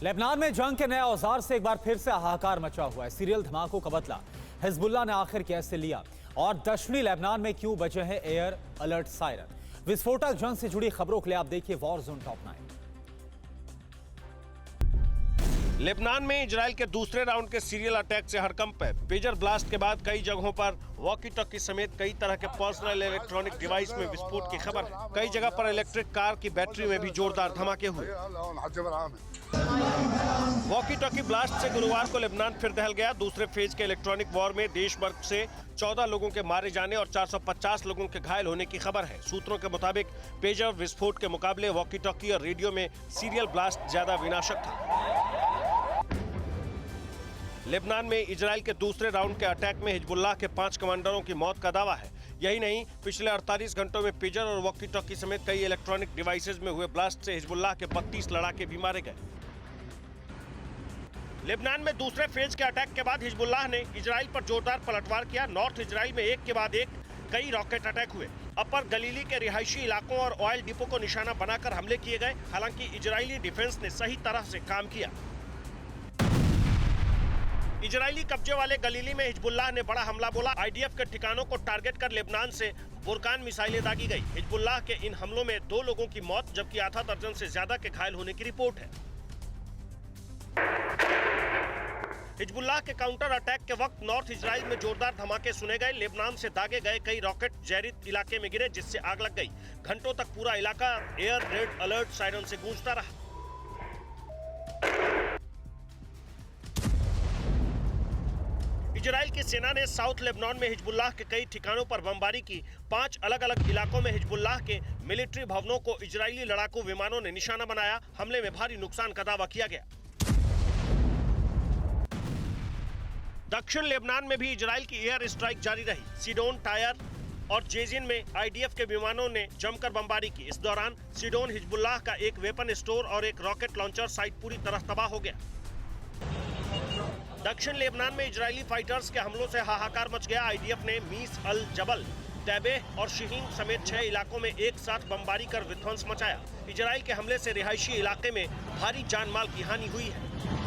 Lebanon में जंग के नए औजार से एक बार फिर से हाहाकार मचा हुआ है। सीरियल धमाकों का बदला हिजबुल्लाह ने आखिर कैसे लिया और दक्षिणी लेबनान में क्यों बजे हैं एयर अलर्ट सायरन। विस्फोटक जंग से जुड़ी खबरों के लिए आप देखिए वॉर जोन टॉप 9। लेबनान में इजराइल के दूसरे राउंड के सीरियल अटैक से हड़कंप है। पेजर ब्लास्ट के बाद कई जगहों पर वॉकी टॉकी समेत कई तरह के पर्सनल इलेक्ट्रॉनिक डिवाइस में विस्फोट की खबर है। कई जगह पर इलेक्ट्रिक कार की बैटरी में भी जोरदार धमाके हुए। वॉकी टॉकी ब्लास्ट से गुरुवार को लेबनान फिर दहल गया। दूसरे फेज के इलेक्ट्रॉनिक वॉर में देश भर से 14 लोगों के मारे जाने और 450 लोगों के घायल होने की खबर है। सूत्रों के मुताबिक पेजर विस्फोट के मुकाबले वॉकी टॉकी और रेडियो में सीरियल ब्लास्ट ज्यादा विनाशक था। लेबनान में इजराइल के दूसरे राउंड के अटैक में हिजबुल्लाह के 5 कमांडरों की मौत का दावा है। यही नहीं, पिछले 48 घंटों में पेजर और वॉकी टॉकी समेत कई इलेक्ट्रॉनिक डिवाइसेज में हुए ब्लास्ट से हिजबुल्लाह के 32 लड़ाके भी मारे गए। लेबनान में दूसरे फेज के अटैक के बाद हिजबुल्लाह ने इजराइल पर जोरदार पलटवार किया। नॉर्थ इजराइल में एक के बाद एक कई रॉकेट अटैक हुए। अपर गलीली के रिहायशी इलाकों और ऑयल डिपो को निशाना बनाकर हमले किए गए। हालांकि इजरायली डिफेंस ने सही तरह से काम किया। इजरायली कब्जे वाले गलीली में हिजबुल्लाह ने बड़ा हमला बोला। आईडीएफ के ठिकानों को टारगेट कर लेबनान से बुरकान मिसाइलें दागी गई। हिजबुल्लाह के इन हमलों में 2 लोगों की मौत जबकि आधा दर्जन से ज्यादा के घायल होने की रिपोर्ट है। हिजबुल्लाह के काउंटर अटैक के वक्त नॉर्थ इजराइल में जोरदार धमाके सुने गए। लेबनान से दागे गए कई रॉकेट जैरित इलाके में गिरे जिससे आग लग गई। घंटों तक पूरा इलाका एयर रेड अलर्ट सायरन से गूंजता रहा। इजराइल की सेना ने साउथ लेबनान में हिजबुल्लाह के कई ठिकानों पर बमबारी की। 5 अलग अलग इलाकों में हिजबुल्लाह के मिलिट्री भवनों को इजरायली लड़ाकू विमानों ने निशाना बनाया। हमले में भारी नुकसान का दावा किया गया। दक्षिण लेबनान में भी इजराइल की एयर स्ट्राइक जारी रही। सीडोन, टायर और जेजिन में आईडीएफ के विमानों ने जमकर बमबारी की। इस दौरान सीडोन हिजबुल्लाह का एक वेपन स्टोर और एक रॉकेट लॉन्चर साइट पूरी तरह तबाह हो गया। दक्षिण लेबनान में इजरायली फाइटर्स के हमलों से हाहाकार मच गया। आईडीएफ ने मीस अल जबल, तैबेह और शिहीन समेत 6 इलाकों में एक साथ बमबारी कर विध्वंस मचाया। इजराइल के हमले से रिहायशी इलाके में भारी जान माल की हानि हुई है।